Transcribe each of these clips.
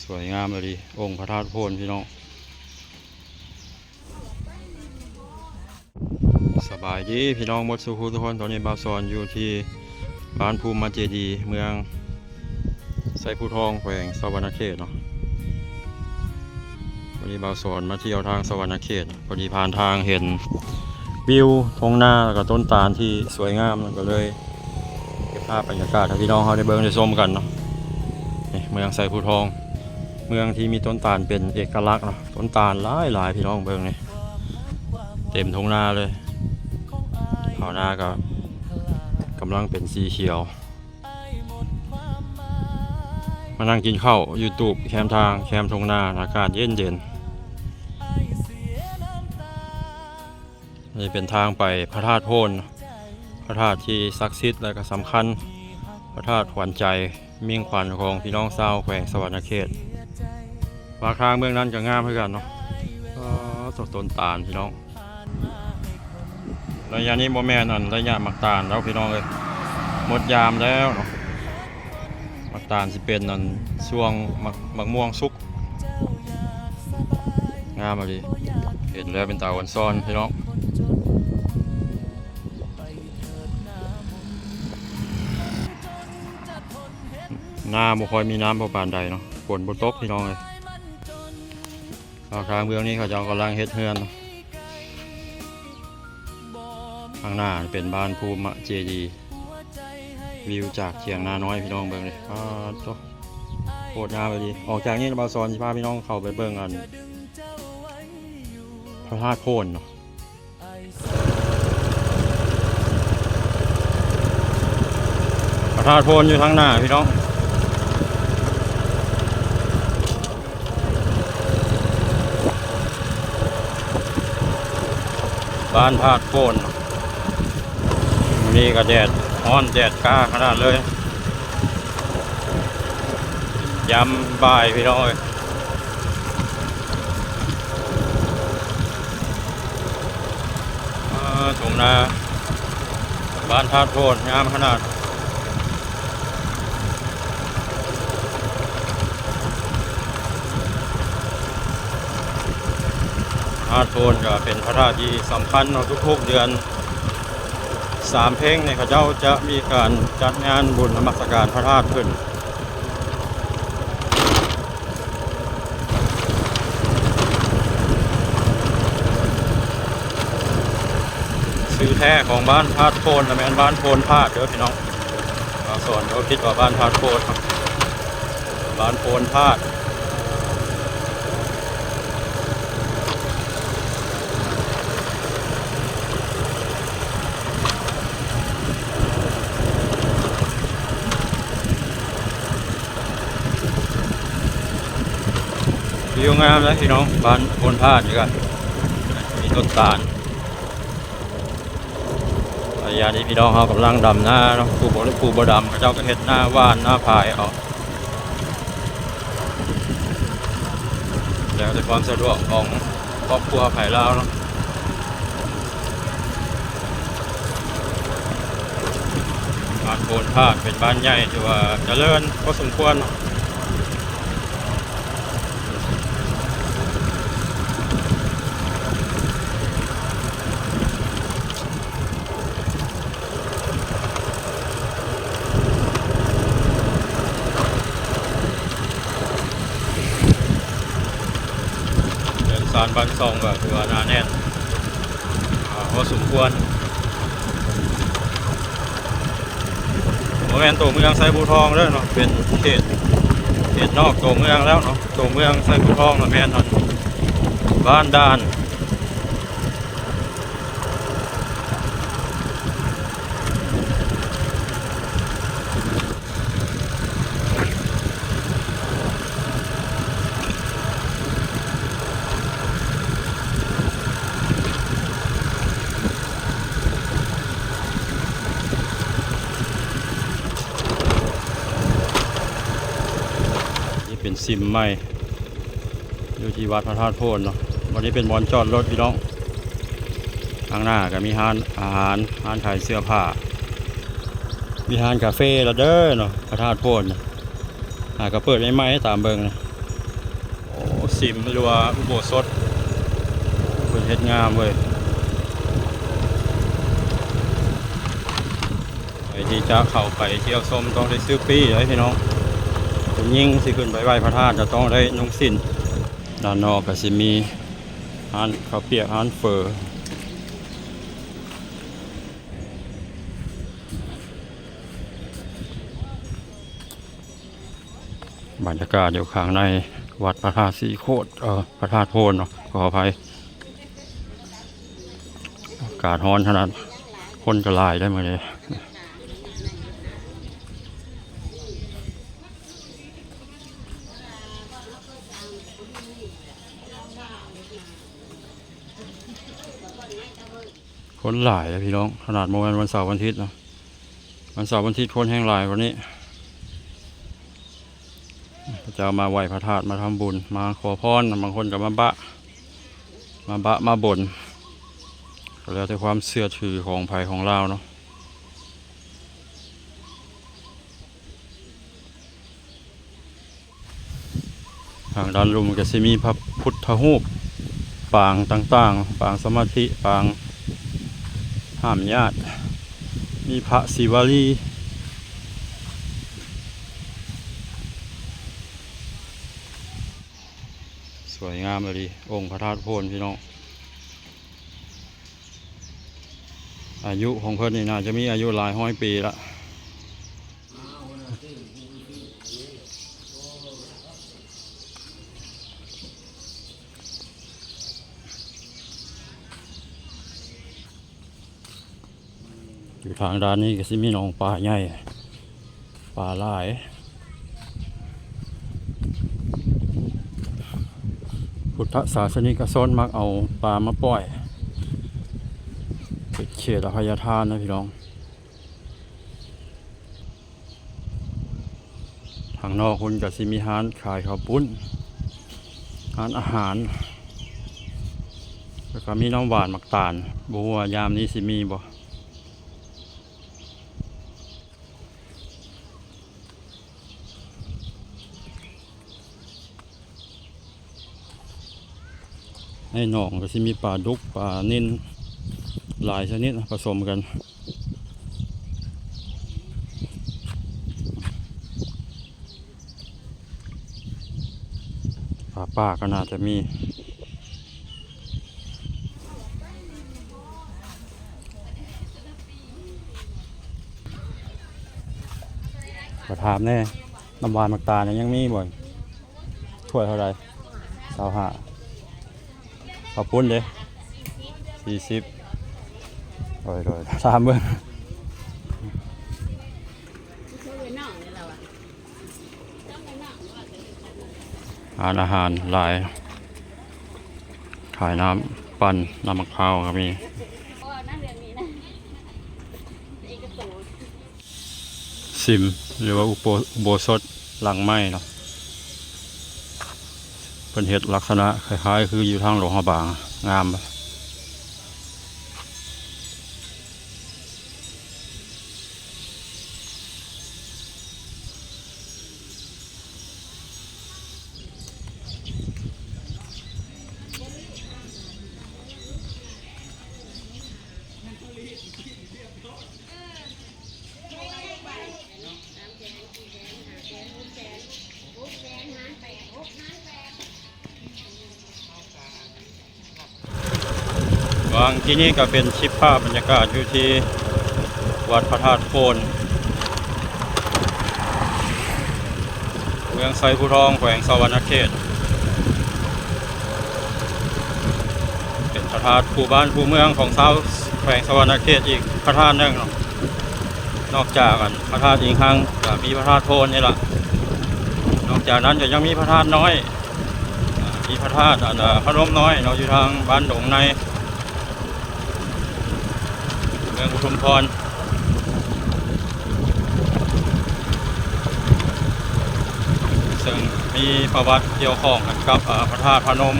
สวยงามเลยดิองค์พระธาตุโพนพี่น้องสบายดีพี่น้องหมดสุขุทุกคนตอนนี้บ่าวสอนอยู่ที่บ้านภูมิมาเจดีเมืองไซภูทองแขวงสวรรณเขตเนาะวันนี้บ่าวสอนมาเที่ยวทางสวรรณเขตพอดีผ่านทางเห็นวิวท้องนาแล้วก็ต้นตาลที่สวยงามก็เลยเก็บภาพบรรยากาศให้พี่น้องเขาได้เบิ่งได้ชมกันเนาะเมืองไซภูทองเมืองที่มีต้นตาลเป็นเอกลักษณ์เนาะต้นตาลหลายพี่น้องเบิ่งนี่เต็มท้องนาเลยข้าวนาก็กำลังเป็นสีเขียวมานั่งกินข้าวยูทูบแคมทางแคมท้องนาอากาศเย็นนี่เป็นทางไปพระธาตุโพนพระธาตุที่ศักดิ์สิทธิ์และก็สำคัญพระธาตุขวัญใจมิ่งขวัญของพี่น้องชาวแขวงสวรรณเขตปากทางเมืองนั้นก็งามเหมือนกันเนาะต้นตาลพี่น้องระยะนี้โมแมนอันระยะมักตาลแล้วพี่น้องเลยหมดยามแล้วเนาะมักตาลสิเป็นอันช่วงมักม่วงสุกงามเลยเห็นแล้วเป็นตาวันซ้อนพี่น้องน้ำบ่ค่อยมีน้ำประปานใดเนาะฝนบ่ตกพี่น้องเลยทางเมืองนี้เขาจะกำลังเฮ็ดเฮือนข้างหน้าเป็นบ้านภูมิเจดีวิวจากเชียงนาน้อยพี่น้องเบิ่งเลยโคตรงามเลยดีออกจากนี้บ่าวสอนสิพาพี่น้องเข้าไปเบิ่งอันพระธาตุโพนเนาะพระธาตุโพนอยู่ทางหน้าพี่น้องบ้านธาตุโพนนี่ก็แดดร้อนแดดกล้าขนาดเลยยำบ่ายพี่น้องเลยชมนาบ้านธาตุโพนงามขนาดธาตุโพนก็เป็นพระธาตุที่สำคัญทุกๆเดือน3 เพลงในข้าเจ้าจะมีการจัดงานบุญนมัสการพระธาตุขึ้นชื่อแท้ของบ้านธาตุโพนและแม่นบ้านโพนธาตุเด้อพี่น้องสอนเขาคิดว่าบ้านธาตุโพนบ้านโพนธาตุวิวงามนะพี่น้องบ้านโพนธาตุนี่กันมีต้นตาลระยะนี้พี่น้องเขากำลังดำหน้าเนาะปลูกบ่ดำเจ้าก็เฮ็ดหน้าว่านหน้าพายออกแล้วแต่ความสะดวกของครอบครัวไผ่ลาวเนาะบ้านโพนธาตุเป็นบ้านใหญ่ที่ว่าเจริญพอสมควรสารบ้านซองก็ถือว่าหนาแน่นพอสมควรโมเมนต์ตัวเมืองไซภูทองแล้วเนาะเป็นเขตนอกตัวเมืองแล้วเนาะตัวเมืองไซภูทองแม่นเนาะบ้านด่านเป็นซิมใหม่อยู่ที่วัดพระธาตุโพนเนาะวันนี้เป็นบอนจอดรถพี่น้องข้างหน้าก็มีร้านอาหารร้านขายเสื้อผ้ามีร้านกาแฟแล้วเด้อเนาะพระธาตุโพนก็เปิดใหม่ๆตามเบิ่งนะ สิมหรือว่าอุโบสถเพิ่นเฮ็ดงามเว้ยไอ้ที่จะเข้าไปเที่ยวชมต้องได้ซื้อปีเลยพี่น้องผู้หญิงสิขึ้นไปไหว้พระธาตุจะต้องได้นุ่งสิ้นด้านนอกก็สิมีร้านข้าวเปียกร้านเฟอบรรยากาศอยู่ข้างในวัดพระธาตุสีโคตรพระธาตุโพนเนาะขออภัยอากาศร้อนขนาดคนก็หลายได้มาเลยคนหลายเลยพี่น้องขนาดโมงวันเสาร์วันอาทิตย์นะวันเสาร์วันอาทิตย์คนแห้งหลายวันนี้พระเจ้ามาไหว้พระธาตุมาทำบุญมาขอพรบางคนกับมาบ่นก็แล้วแต่ความเชื่อถือของไผ่ของเราเนาะทางด้านลุมก็จะมีพระพุทธรูปปางต่างๆปางสมาธิปางห้ามญาติมีพระศิวลีสวยงามเลยองค์พระธาตุโพนพี่น้องอายุของเพิ่นนี่น่าจะมีอายุหลายร้อยปีละอยู่ทางด้านนี้ก็สิมีหนองปลาใหญ่ปลาหลายพุทธศาสนิกชนมักเอาปลามาปล่อยเป็นเขตอภัยทานนะพี่น้องทางนอกคุณก็สิมีร้านขายข้าวปุ้นร้านอาหารแล้วก็มีน้ำหวานมักตาลบ่ฮู้ว่ายามนี้สิมีบ่ในหนองก็จะมีปลาดุกปลานิ่นหลายชนิดผสมกันปลาป่าก็น่าจะมีประทามแน่น้ำหวานมักตาเนี่ยยังมีบ่อยถ้วยเท่าไร25ขอบคุณเด้40โดยตามเบิ่งอาหารหลายขายน้ำปั่นน้ำมะพร้าวก็มีซิมหรือว่าอุโบสถหลังไม้เนาะเป็นเห็ดลักษณะคล้ายๆคืออยู่ทางหลวงพระบางงามวางที่นี่ก็เป็นคลิปภาพบรรยากาศอยู่ที่วัดพระธาตุโพนเมืองไซภูทองแขวงสวรรณเขตเป็นพระธาตุคู่บ้านคู่เมืองของชาวแขวงสวรรณเขตอีกพระธาตุหนึ่งนอกจากกันพระธาตุอีกครั้งก็มีพระธาตุโพนนี่แหละนอกจากนั้นก็ยังมีพระธาตุน้อยมีพระธาตุพนมน้อยเราอยู่ทางบ้านดงในเมืองอุทุมพรซึ่งมีประวัติเกี่ยวข้องกับพระธาตุพนม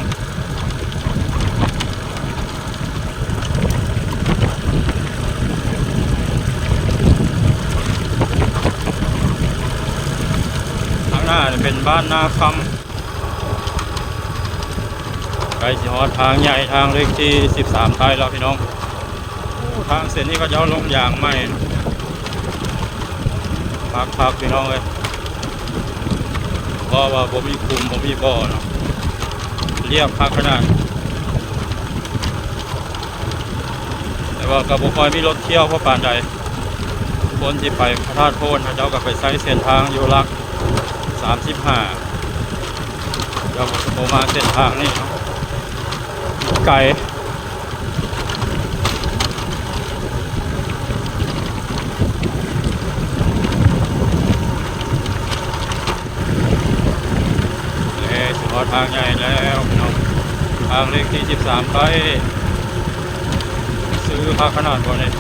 ทางหน้าเป็นบ้านนาคำ ล้สิฮอดทางใหญ่ทางเลขที่13ไทยแล้วพี่น้องทางเส้นนี้ก็จะเอาลงยางใหม่พักพี่น้องเลยเพราะว่าผมมีคุมผมมีบ่อเนาะเรียบพักขนาดแต่ว่ากับบุคอยมีรถเที่ยวเพราะปานใดคนที่ไปพระธาตุโพนเขาเจ้าก็ไปใช้เส้นทางอยู่ลัก35เดี๋ยวผมมาเส้นทางนี่เนาะไกลถึงทางใหญ่แล้วพี่น้องทางเลขที่13ไปซื้อพักขนาดกว่านี้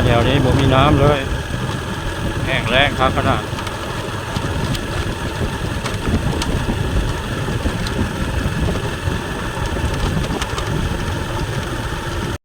เดี๋ยวนี้ผมมีน้ำเลยแห้งแล้งพักขนาด